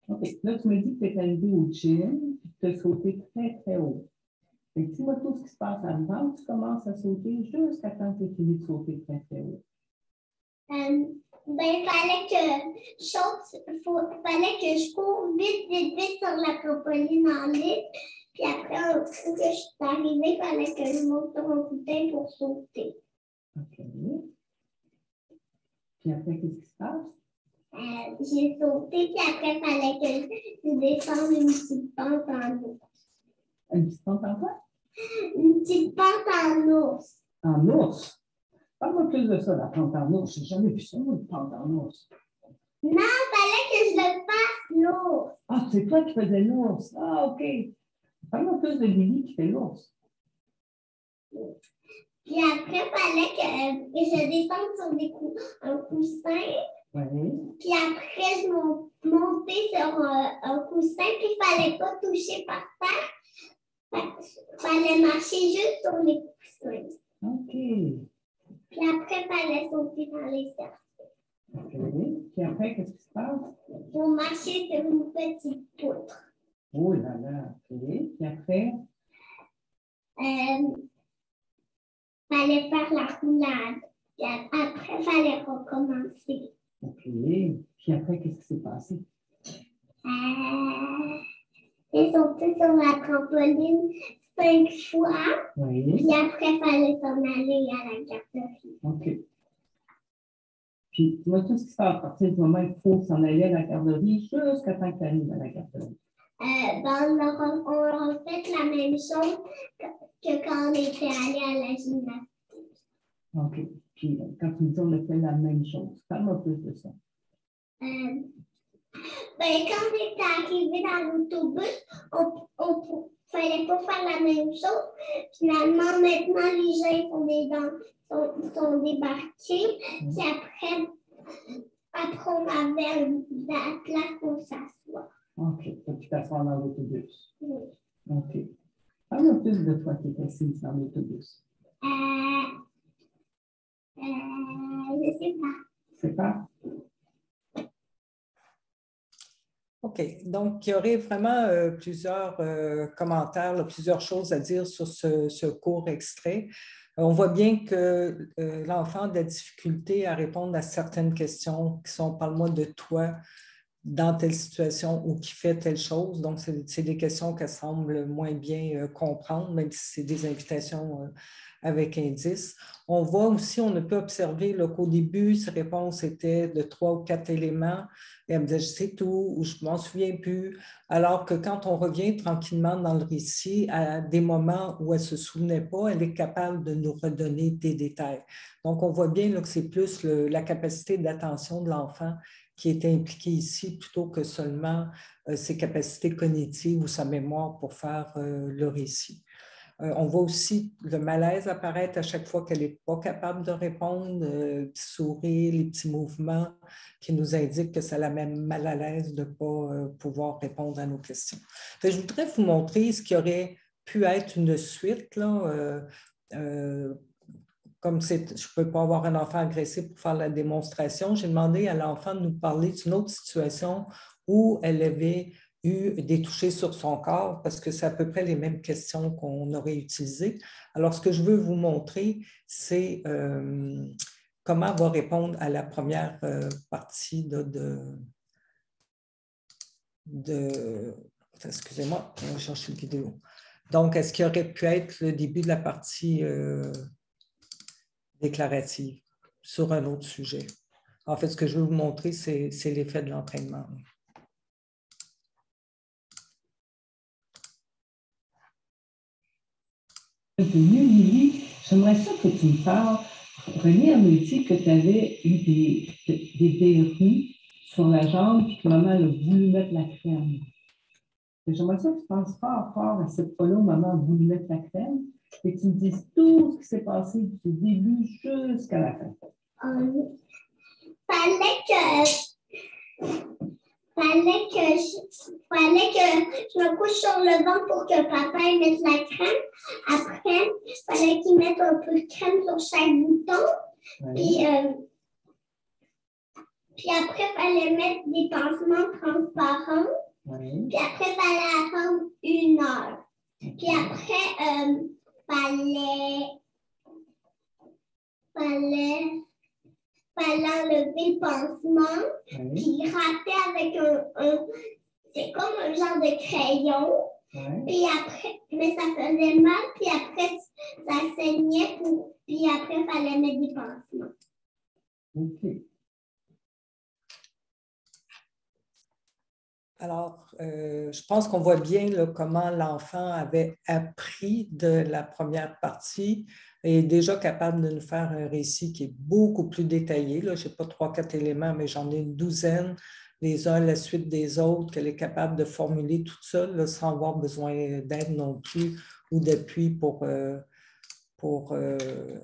OK. Là, tu me dis que tu es arrivé au gym et que tu as sauté très, très haut. Et dis-moi tout ce qui se passe avant que tu commences à sauter jusqu'à temps que tu finis de sauter très, très haut. Il fallait que je cours vite sur la trampoline en ligne. Puis après, quand je suis arrivée, il fallait que je monte sur un bouteille pour sauter. OK. Puis après, qu'est-ce qui se passe? J'ai sauté, puis après, il fallait que je descende une petite pente en ours. Une petite pente en quoi? Une petite pente en ours. En ours? Parle-moi plus de ça, la pente en ours. Je n'ai jamais vu ça, une pente en ours. Non, il fallait que je le fasse, l'ours. Ah, c'est toi qui faisais l'ours. Ah, OK. Parle-moi plus de Lily qui fait l'ours. Puis après, il fallait que je descende sur un coussin. Oui. Puis après, je montais sur un coussin, puis il ne fallait pas toucher par terre. Il fallait marcher juste sur les coussins. OK. Puis après, il fallait sauter dans les cercles. OK. Puis après, qu'est-ce qui se passe? Pour marcher sur une petite poutre. Oh là là. OK. Puis après? Il fallait faire la roulade. Puis après, il fallait recommencer. OK. Puis après, qu'est-ce qui s'est passé? J'ai sauté sur la trampoline 5 fois. Oui. Puis après, il fallait s'en aller à la garderie. OK. Puis, tu vois tout ce qui se passe à partir du moment où il faut s'en aller à la garderie jusqu'à temps que tu arrives à la garderie. On a fait la même chose que quand on était allé à la gymnastique. OK. Puis, quand tu me dis on a fait la même chose, parle-moi plus de ça. Quand on était arrivé dans l'autobus, on fallait pas faire la même chose. Finalement, maintenant, les gens sont débarqués. Puis après, on avait la place pour s'asseoir. OK. Tu t'assois dans l'autobus. Oui. OK. Parle plus de toi qui es assise dans l'autobus. Je sais pas. C'est pas? OK. Donc, il y aurait vraiment plusieurs commentaires, là, plusieurs choses à dire sur ce court extrait. On voit bien que l'enfant a de la difficulté à répondre à certaines questions qui sont « parle-moi de toi » dans telle situation ou qui fait telle chose. Donc, c'est des questions qu'elle semble moins bien comprendre, même si c'est des invitations avec indices. On voit aussi, on peut observer qu'au début, ses réponses étaient de 3 ou 4 éléments. Et elle me disait, je sais tout, ou je ne m'en souviens plus. Alors que quand on revient tranquillement dans le récit, à des moments où elle ne se souvenait pas, elle est capable de nous redonner des détails. Donc, on voit bien là, que c'est plus la capacité d'attention de l'enfant qui est impliquée ici plutôt que seulement ses capacités cognitives ou sa mémoire pour faire le récit. On voit aussi le malaise apparaître à chaque fois qu'elle n'est pas capable de répondre, le petit sourire, les petits mouvements qui nous indiquent que ça la met mal à l'aise de ne pas pouvoir répondre à nos questions. Fait, je voudrais vous montrer ce qui aurait pu être une suite, là, comme je ne peux pas avoir un enfant agressé pour faire la démonstration, j'ai demandé à l'enfant de nous parler d'une autre situation où elle avait eu des touchés sur son corps, parce que c'est à peu près les mêmes questions qu'on aurait utilisées. Alors, ce que je veux vous montrer, c'est comment elle va répondre à la première partie excusez-moi, je vais chercher une vidéo. Donc, est-ce qu'il aurait pu être le début de la partie déclarative sur un autre sujet? En fait, ce que je veux vous montrer, c'est l'effet de l'entraînement. J'aimerais ça que tu me parles. René me dit que tu avais eu des verrues sur la jambe et que maman a voulu mettre la crème. J'aimerais ça que tu penses fort à cette fois-là où maman a voulu mettre la crème et que tu me dises tout ce qui s'est passé du début jusqu'à la fin. Fallait que je me couche sur le banc pour que papa mette la crème. Après, il fallait qu'il mette un peu de crème sur chaque bouton. Oui. Puis après, il fallait mettre des pansements transparents. Oui. Puis après, il fallait attendre 1 heure. Puis après, fallait enlever le pansement, oui. Puis gratter avec c'est comme un genre de crayon. Oui. Puis après, mais ça faisait mal, puis après, ça saignait, puis après, il fallait mettre des pansements. OK. Alors, je pense qu'on voit bien là, comment l'enfant avait appris de la première partie et est déjà capable de nous faire un récit qui est beaucoup plus détaillé. Je n'ai pas 3-4 éléments, mais j'en ai une douzaine, les uns à la suite des autres, qu'elle est capable de formuler toute seule là, sans avoir besoin d'aide non plus ou d'appui pour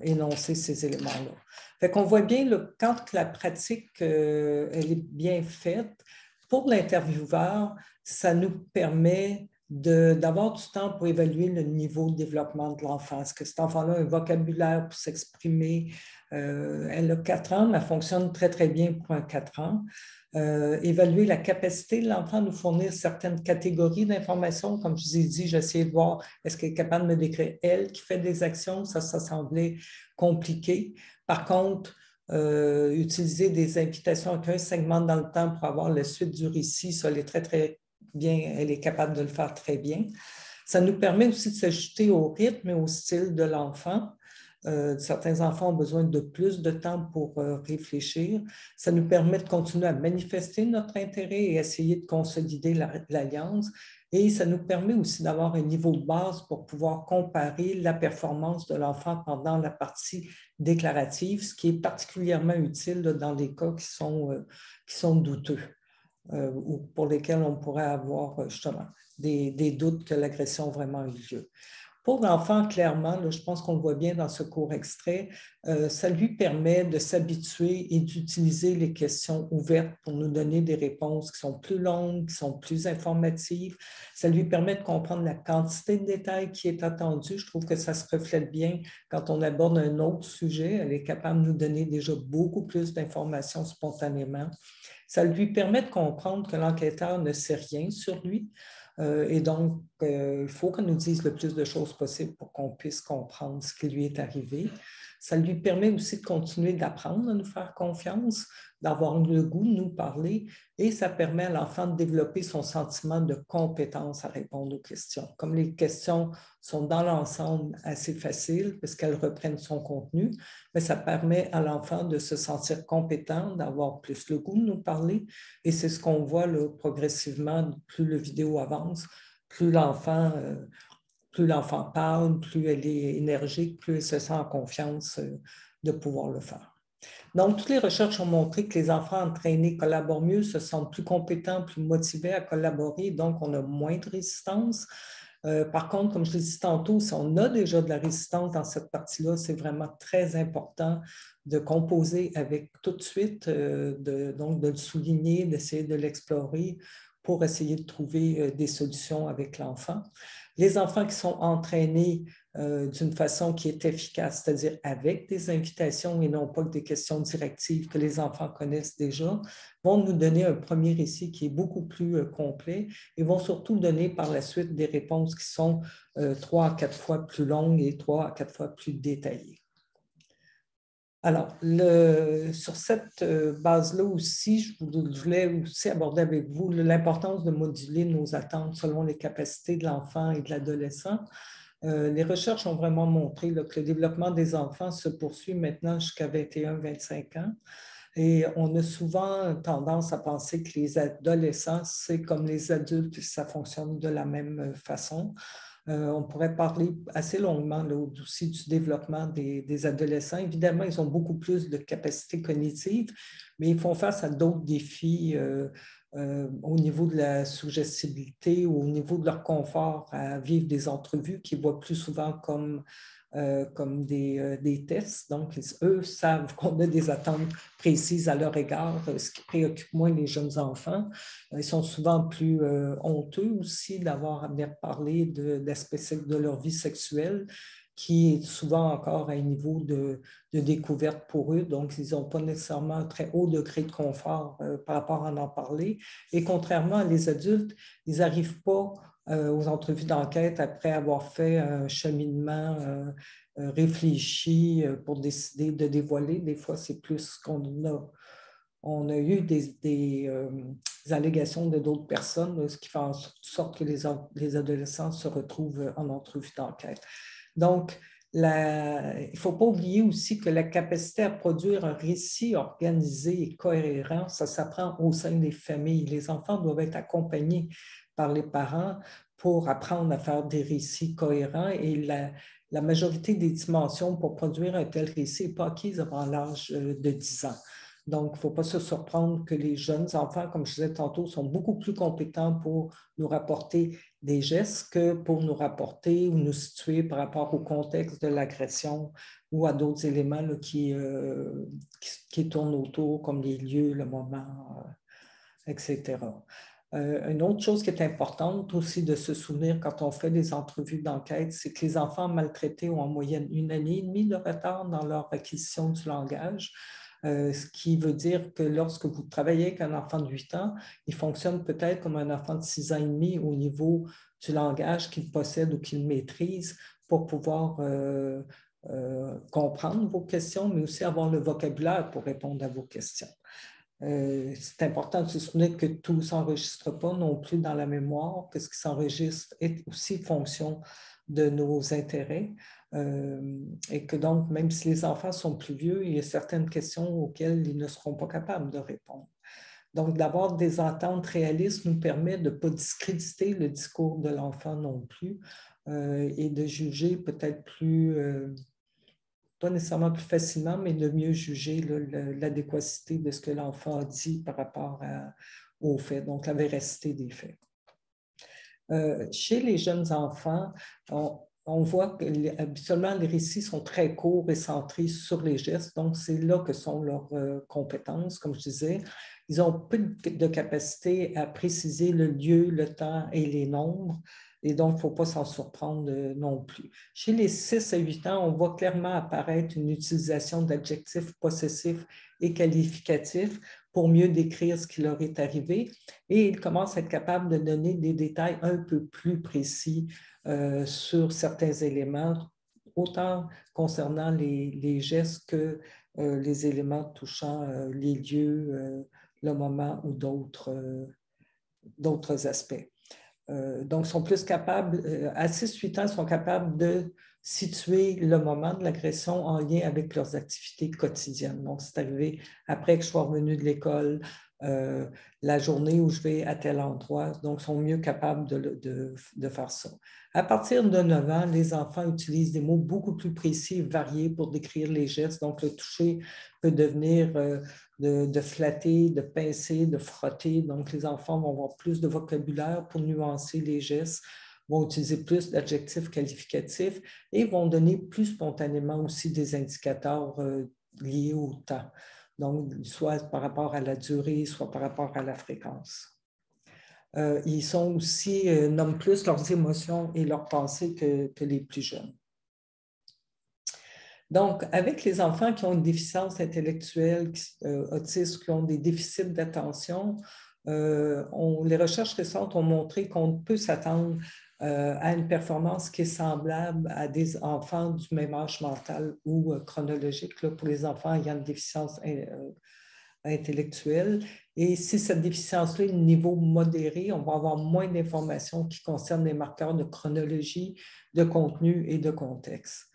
énoncer ces éléments-là. Fait qu'on voit bien là, quand la pratique elle est bien faite, pour l'intervieweur, ça nous permet d'avoir du temps pour évaluer le niveau de développement de l'enfant. Est-ce que cet enfant-là a un vocabulaire pour s'exprimer? Elle a 4 ans, mais elle fonctionne très, très bien pour un 4 ans. Évaluer la capacité de l'enfant à nous fournir certaines catégories d'informations. Comme je vous ai dit, j'ai essayé de voir est-ce qu'elle est capable de me décrire elle qui fait des actions. Ça semblait compliqué. Par contre, utiliser des invitations avec un segment dans le temps pour avoir la suite du récit, ça, elle est très, très bien, elle est capable de le faire très bien. Ça nous permet aussi de s'ajuster au rythme et au style de l'enfant. Certains enfants ont besoin de plus de temps pour réfléchir. Ça nous permet de continuer à manifester notre intérêt et essayer de consolider l'alliance. Et ça nous permet aussi d'avoir un niveau de base pour pouvoir comparer la performance de l'enfant pendant la partie déclarative, ce qui est particulièrement utile dans les cas qui sont douteux ou pour lesquels on pourrait avoir justement des doutes que l'agression a vraiment eu lieu. Pour l'enfant, clairement, là, je pense qu'on le voit bien dans ce court extrait, ça lui permet de s'habituer et d'utiliser les questions ouvertes pour nous donner des réponses qui sont plus longues, qui sont plus informatives. Ça lui permet de comprendre la quantité de détails qui est attendue. Je trouve que ça se reflète bien quand on aborde un autre sujet. Elle est capable de nous donner déjà beaucoup plus d'informations spontanément. Ça lui permet de comprendre que l'enquêteur ne sait rien sur lui. Et donc, il faut qu'on nous dise le plus de choses possible pour qu'on puisse comprendre ce qui lui est arrivé. Ça lui permet aussi de continuer d'apprendre à nous faire confiance, d'avoir le goût de nous parler, et ça permet à l'enfant de développer son sentiment de compétence à répondre aux questions. Comme les questions sont dans l'ensemble assez faciles parce qu'elles reprennent son contenu, mais ça permet à l'enfant de se sentir compétent, d'avoir plus le goût de nous parler, et c'est ce qu'on voit là, progressivement, plus la vidéo avance, plus l'enfant parle, plus elle est énergique, plus elle se sent en confiance de pouvoir le faire. Donc, toutes les recherches ont montré que les enfants entraînés collaborent mieux, se sentent plus compétents, plus motivés à collaborer, donc on a moins de résistance. Par contre, comme je l'ai dit tantôt, si on a déjà de la résistance dans cette partie-là, c'est vraiment très important de composer avec tout de suite, donc de le souligner, d'essayer de l'explorer pour essayer de trouver des solutions avec l'enfant. Les enfants qui sont entraînés d'une façon qui est efficace, c'est-à-dire avec des invitations et non pas que des questions directives que les enfants connaissent déjà, vont nous donner un premier récit qui est beaucoup plus complet et vont surtout donner par la suite des réponses qui sont 3 à 4 fois plus longues et 3 à 4 fois plus détaillées. Alors, sur cette base-là aussi, je voulais aussi aborder avec vous l'importance de moduler nos attentes selon les capacités de l'enfant et de l'adolescent. Les recherches ont vraiment montré que le développement des enfants se poursuit maintenant jusqu'à 21-25 ans. Et on a souvent tendance à penser que les adolescents, c'est comme les adultes, ça fonctionne de la même façon. On pourrait parler assez longuement là, aussi du développement des adolescents. Évidemment, ils ont beaucoup plus de capacités cognitives, mais ils font face à d'autres défis au niveau de la suggestibilité ou au niveau de leur confort à vivre des entrevues qu'ils voient plus souvent comme des tests. Donc, eux savent qu'on a des attentes précises à leur égard, ce qui préoccupe moins les jeunes enfants. Ils sont souvent plus honteux aussi d'avoir à venir parler d'aspects de leur vie sexuelle, qui est souvent encore à un niveau de découverte pour eux. Donc, ils n'ont pas nécessairement un très haut degré de confort par rapport à en parler. Et contrairement à les adultes, ils n'arrivent pas aux entrevues d'enquête après avoir fait un cheminement réfléchi pour décider de dévoiler. Des fois, c'est plus qu'on a eu des allégations de d'autres personnes, ce qui fait en sorte que les adolescents se retrouvent en entrevue d'enquête. Donc, il ne faut pas oublier aussi que la capacité à produire un récit organisé et cohérent, ça s'apprend au sein des familles. Les enfants doivent être accompagnés par les parents pour apprendre à faire des récits cohérents et la majorité des dimensions pour produire un tel récit n'est pas acquise avant l'âge de 10 ans. Donc, il ne faut pas se surprendre que les jeunes enfants, comme je disais tantôt, sont beaucoup plus compétents pour nous rapporter des gestes que pour nous rapporter ou nous situer par rapport au contexte de l'agression ou à d'autres éléments là, qui tournent autour, comme les lieux, le moment, etc. Une autre chose qui est importante aussi de se souvenir quand on fait des entrevues d'enquête, c'est que les enfants maltraités ont en moyenne 1 année et demie de retard dans leur acquisition du langage. Ce qui veut dire que lorsque vous travaillez avec un enfant de 8 ans, il fonctionne peut-être comme un enfant de 6 ans et demi au niveau du langage qu'il possède ou qu'il maîtrise pour pouvoir comprendre vos questions, mais aussi avoir le vocabulaire pour répondre à vos questions. C'est important de se souvenir que tout ne s'enregistre pas non plus dans la mémoire, que ce qui s'enregistre est aussi fonction de nos intérêts. Et que donc, même si les enfants sont plus vieux, il y a certaines questions auxquelles ils ne seront pas capables de répondre. Donc, d'avoir des attentes réalistes nous permet de ne pas discréditer le discours de l'enfant non plus et de juger peut-être plus, pas nécessairement plus facilement, mais de mieux juger l'adéquacité de ce que l'enfant a dit par rapport aux faits, donc la véracité des faits. Chez les jeunes enfants, on voit que habituellement, les récits sont très courts et centrés sur les gestes. Donc, c'est là que sont leurs compétences, comme je disais. Ils ont peu de capacité à préciser le lieu, le temps et les nombres. Et donc, il ne faut pas s'en surprendre non plus. Chez les 6 à 8 ans, on voit clairement apparaître une utilisation d'adjectifs possessifs et qualificatifs pour mieux décrire ce qui leur est arrivé. Et ils commencent à être capables de donner des détails un peu plus précis sur certains éléments, autant concernant les gestes que les éléments touchant les lieux, le moment ou d'autres aspects. Donc, ils sont plus capables, à 6-8 ans, ils sont capables de situer le moment de l'agression en lien avec leurs activités quotidiennes. Donc, c'est arrivé après que je sois revenu de l'école, la journée où je vais à tel endroit. Donc, ils sont mieux capables de faire ça. À partir de 9 ans, les enfants utilisent des mots beaucoup plus précis et variés pour décrire les gestes. Donc, le toucher peut devenir de flatter, de pincer, de frotter. Donc, les enfants vont avoir plus de vocabulaire pour nuancer les gestes, vont utiliser plus d'adjectifs qualificatifs et vont donner plus spontanément aussi des indicateurs liés au temps. Donc, soit par rapport à la durée, soit par rapport à la fréquence. Ils sont aussi, nomment plus leurs émotions et leurs pensées que les plus jeunes. Donc, avec les enfants qui ont une déficience intellectuelle, autistes, qui ont des déficits d'attention, les recherches récentes ont montré qu'on peut s'attendre à une performance qui est semblable à des enfants du même âge mental ou chronologique là, pour les enfants ayant une déficience intellectuelle. Et si cette déficience-là est de niveau modéré, on va avoir moins d'informations qui concernent les marqueurs de chronologie, de contenu et de contexte.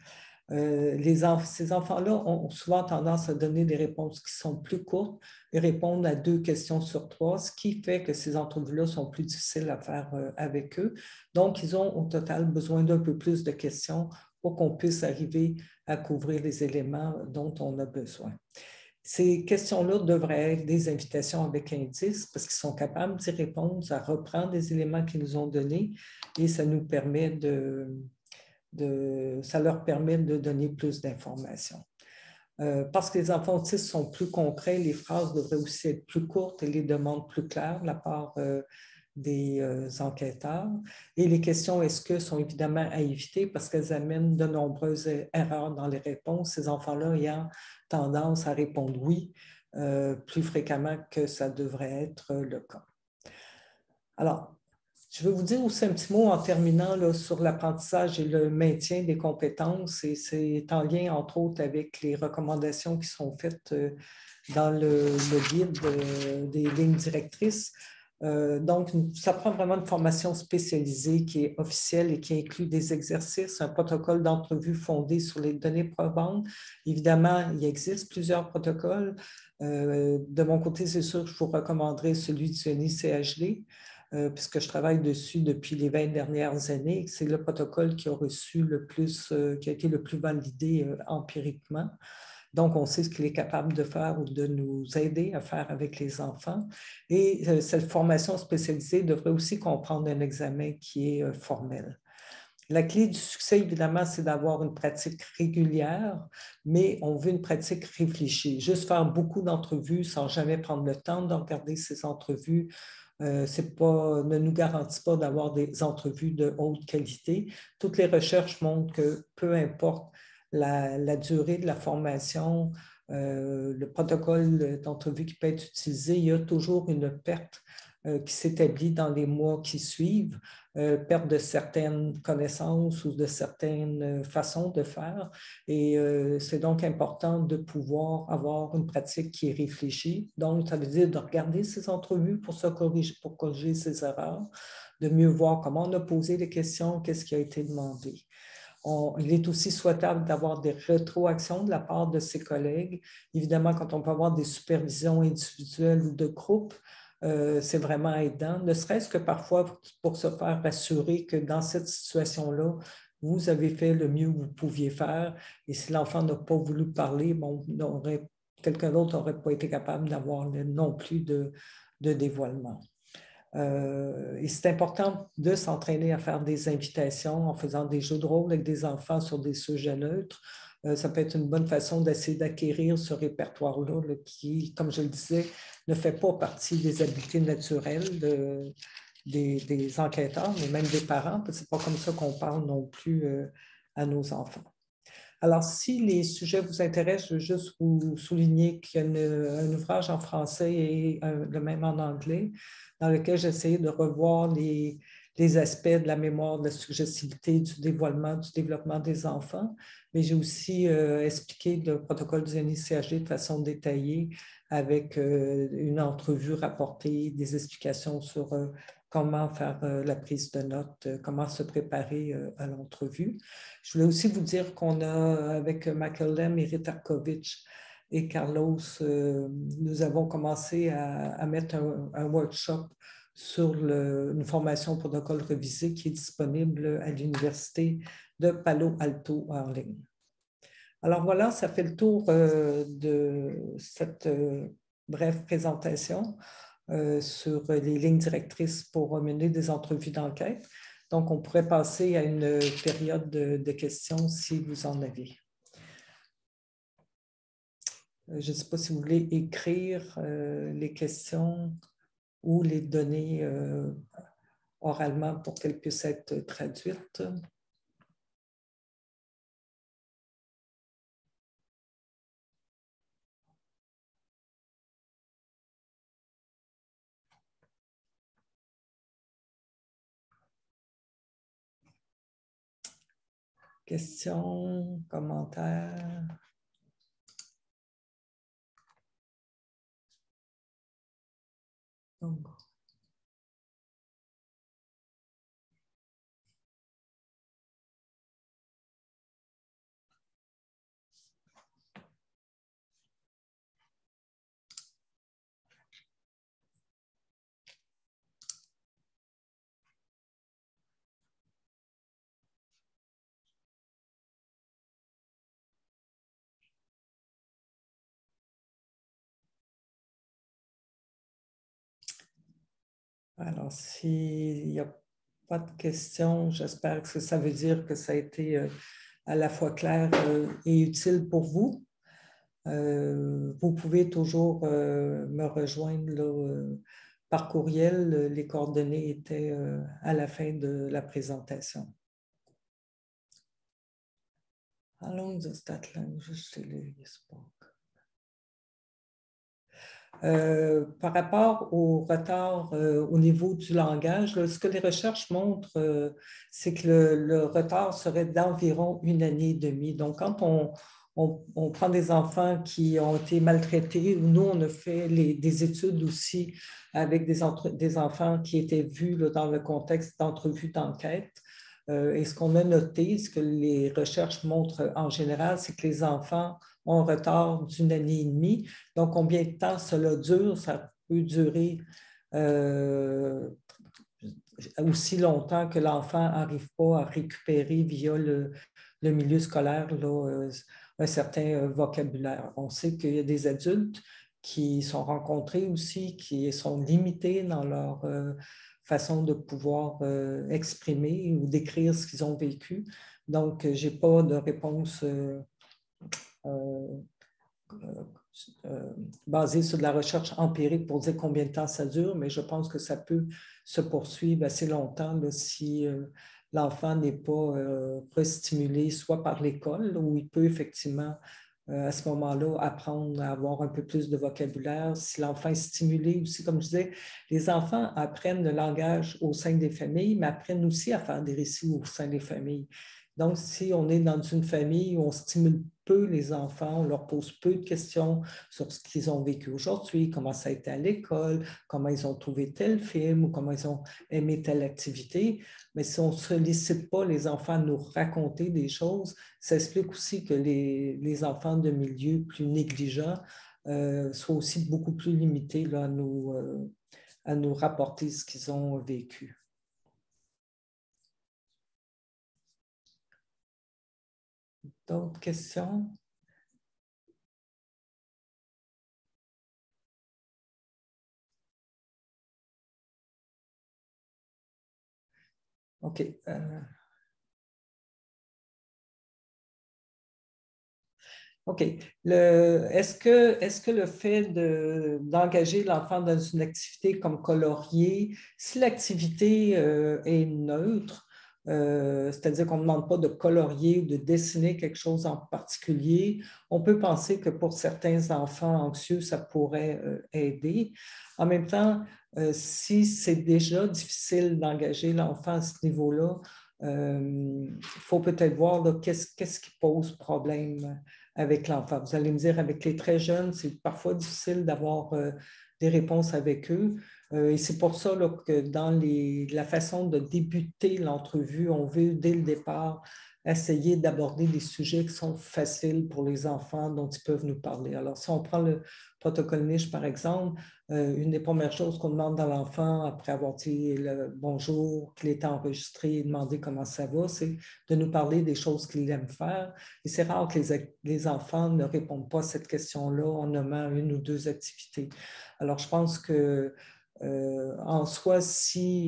Ces enfants-là ont souvent tendance à donner des réponses qui sont plus courtes et répondre à 2 questions sur 3, ce qui fait que ces entrevues-là sont plus difficiles à faire avec eux. Donc, ils ont au total besoin d'un peu plus de questions pour qu'on puisse arriver à couvrir les éléments dont on a besoin. Ces questions-là devraient être des invitations avec indices parce qu'ils sont capables d'y répondre, ça reprend des éléments qu'ils nous ont donnés et ça nous permet ça leur permet de donner plus d'informations. Parce que les enfants autistes sont plus concrets, les phrases devraient aussi être plus courtes et les demandes plus claires de la part des enquêteurs. Et les questions est-ce que sont évidemment à éviter parce qu'elles amènent de nombreuses erreurs dans les réponses, ces enfants-là ayant tendance à répondre oui plus fréquemment que ça devrait être le cas. Alors, je vais vous dire aussi un petit mot en terminant là, sur l'apprentissage et le maintien des compétences. Et c'est en lien, entre autres, avec les recommandations qui sont faites dans le guide des lignes directrices. Donc, ça prend vraiment une formation spécialisée qui est officielle et qui inclut des exercices, un protocole d'entrevue fondé sur les données probantes. Évidemment, il existe plusieurs protocoles. De mon côté, c'est sûr que je vous recommanderais celui du NICHD. Puisque je travaille dessus depuis les 20 dernières années. C'est le protocole qui a reçu le plus, qui a été le plus validé empiriquement. Donc, on sait ce qu'il est capable de faire ou de nous aider à faire avec les enfants. Et cette formation spécialisée devrait aussi comprendre un examen qui est formel. La clé du succès, évidemment, c'est d'avoir une pratique régulière, mais on veut une pratique réfléchie. Juste faire beaucoup d'entrevues sans jamais prendre le temps de regarder ces entrevues, ne nous garantit pas d'avoir des entrevues de haute qualité. Toutes les recherches montrent que peu importe la durée de la formation, le protocole d'entrevue qui peut être utilisé, il y a toujours une perte qui s'établit dans les mois qui suivent, perte de certaines connaissances ou de certaines façons de faire. Et c'est donc important de pouvoir avoir une pratique qui est réfléchie. Donc, ça veut dire de regarder ces entrevues pour corriger ces erreurs, de mieux voir comment on a posé les questions, qu'est-ce qui a été demandé. Il est aussi souhaitable d'avoir des rétroactions de la part de ses collègues. Évidemment, quand on peut avoir des supervisions individuelles ou de groupe, c'est vraiment aidant, ne serait-ce que parfois pour se faire rassurer que dans cette situation-là, vous avez fait le mieux que vous pouviez faire et si l'enfant n'a pas voulu parler, bon, quelqu'un d'autre n'aurait pas été capable d'avoir non plus de dévoilement. Et c'est important de s'entraîner à faire des invitations en faisant des jeux de rôle avec des enfants sur des sujets neutres. Ça peut être une bonne façon d'essayer d'acquérir ce répertoire-là qui, comme je le disais, ne fait pas partie des habiletés naturelles des enquêteurs, mais même des parents, parce que ce n'est pas comme ça qu'on parle non plus à nos enfants. Alors, si les sujets vous intéressent, je veux juste vous souligner qu'il y a un ouvrage en français et le même en anglais, dans lequel j'ai essayé de revoir les aspects de la mémoire, de la suggestibilité, du dévoilement, du développement des enfants. Mais j'ai aussi expliqué le protocole du NICHD de façon détaillée avec une entrevue rapportée, des explications sur comment faire la prise de notes, comment se préparer à l'entrevue. Je voulais aussi vous dire qu'on a, avec Michael et Ritarkovitch et Carlos, nous avons commencé à mettre un workshop sur une formation protocole révisée qui est disponible à l'Université de Palo Alto en ligne. Alors voilà, ça fait le tour de cette brève présentation sur les lignes directrices pour mener des entrevues d'enquête. Donc, on pourrait passer à une période de questions si vous en avez. Je ne sais pas si vous voulez écrire les questions ou les donner oralement pour qu'elles puissent être traduites. Questions, commentaires? Donc. Alors, s'il n'y a pas de questions, j'espère que ça veut dire que ça a été à la fois clair et utile pour vous. Vous pouvez toujours me rejoindre là, par courriel. Les coordonnées étaient à la fin de la présentation. How long does that language delay spoke? Par rapport au retard au niveau du langage, là, ce que les recherches montrent, c'est que le retard serait d'environ 1 année et demie. Donc, quand on prend des enfants qui ont été maltraités, nous, on a fait des études aussi avec des enfants qui étaient vus là, dans le contexte d'entrevues d'enquête. Et ce qu'on a noté, ce que les recherches montrent en général, c'est que les enfants ont un retard d'1 année et demie. Donc, combien de temps cela dure? Ça peut durer aussi longtemps que l'enfant n'arrive pas à récupérer via le milieu scolaire là, un certain vocabulaire. On sait qu'il y a des adultes qui sont rencontrés aussi, qui sont limités dans leur façon de pouvoir exprimer ou décrire ce qu'ils ont vécu. Donc, je n'ai pas de réponse basée sur de la recherche empirique pour dire combien de temps ça dure, mais je pense que ça peut se poursuivre assez longtemps là, si l'enfant n'est pas restimulé, soit par l'école, où il peut effectivement à ce moment-là, apprendre à avoir un peu plus de vocabulaire. Si l'enfant est stimulé aussi, comme je disais, les enfants apprennent le langage au sein des familles, mais apprennent aussi à faire des récits au sein des familles. Donc, si on est dans une famille où on stimule peu les enfants, on leur pose peu de questions sur ce qu'ils ont vécu aujourd'hui, comment ça a été à l'école, comment ils ont trouvé tel film ou comment ils ont aimé telle activité. Mais si on ne sollicite pas les enfants à nous raconter des choses, ça explique aussi que les enfants de milieux plus négligents soient aussi beaucoup plus limités là, à nous rapporter ce qu'ils ont vécu. D'autres questions? OK. OK. Est-ce que le fait d'engager l'enfant dans une activité comme colorier, si l'activité est neutre, c'est-à-dire qu'on ne demande pas de colorier ou de dessiner quelque chose en particulier, on peut penser que pour certains enfants anxieux, ça pourrait aider. En même temps, si c'est déjà difficile d'engager l'enfant à ce niveau-là, il faut peut-être voir qu'est-ce qui pose problème avec l'enfant. Vous allez me dire, avec les très jeunes, c'est parfois difficile d'avoir des réponses avec eux. Et c'est pour ça là, que dans la façon de débuter l'entrevue, on veut dès le départ essayer d'aborder des sujets qui sont faciles pour les enfants dont ils peuvent nous parler. Alors, si on prend le protocole Niche, par exemple, une des premières choses qu'on demande à l'enfant après avoir dit le bonjour, qu'il est enregistré et demandé comment ça va, c'est de nous parler des choses qu'il aime faire. Et c'est rare que les enfants ne répondent pas à cette question-là en nommant une ou deux activités. Alors, je pense que en soi,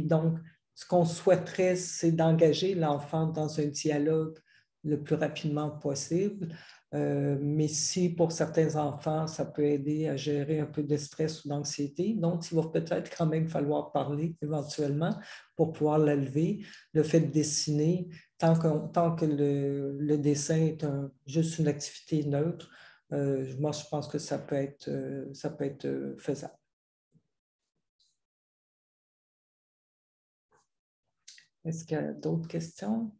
donc, ce qu'on souhaiterait, c'est d'engager l'enfant dans un dialogue le plus rapidement possible. Mais si pour certains enfants, ça peut aider à gérer un peu de stress ou d'anxiété, donc il va peut-être quand même falloir parler éventuellement pour pouvoir l'élever. Le fait de dessiner, tant que le dessin est juste une activité neutre, moi, je pense que ça peut être faisable. Est-ce qu'il y a d'autres questions?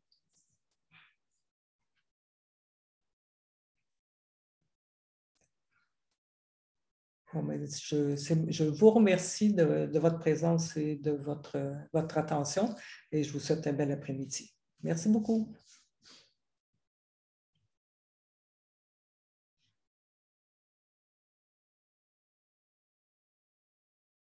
Bon, je vous remercie de votre présence et de votre attention et je vous souhaite un bel après-midi. Merci beaucoup.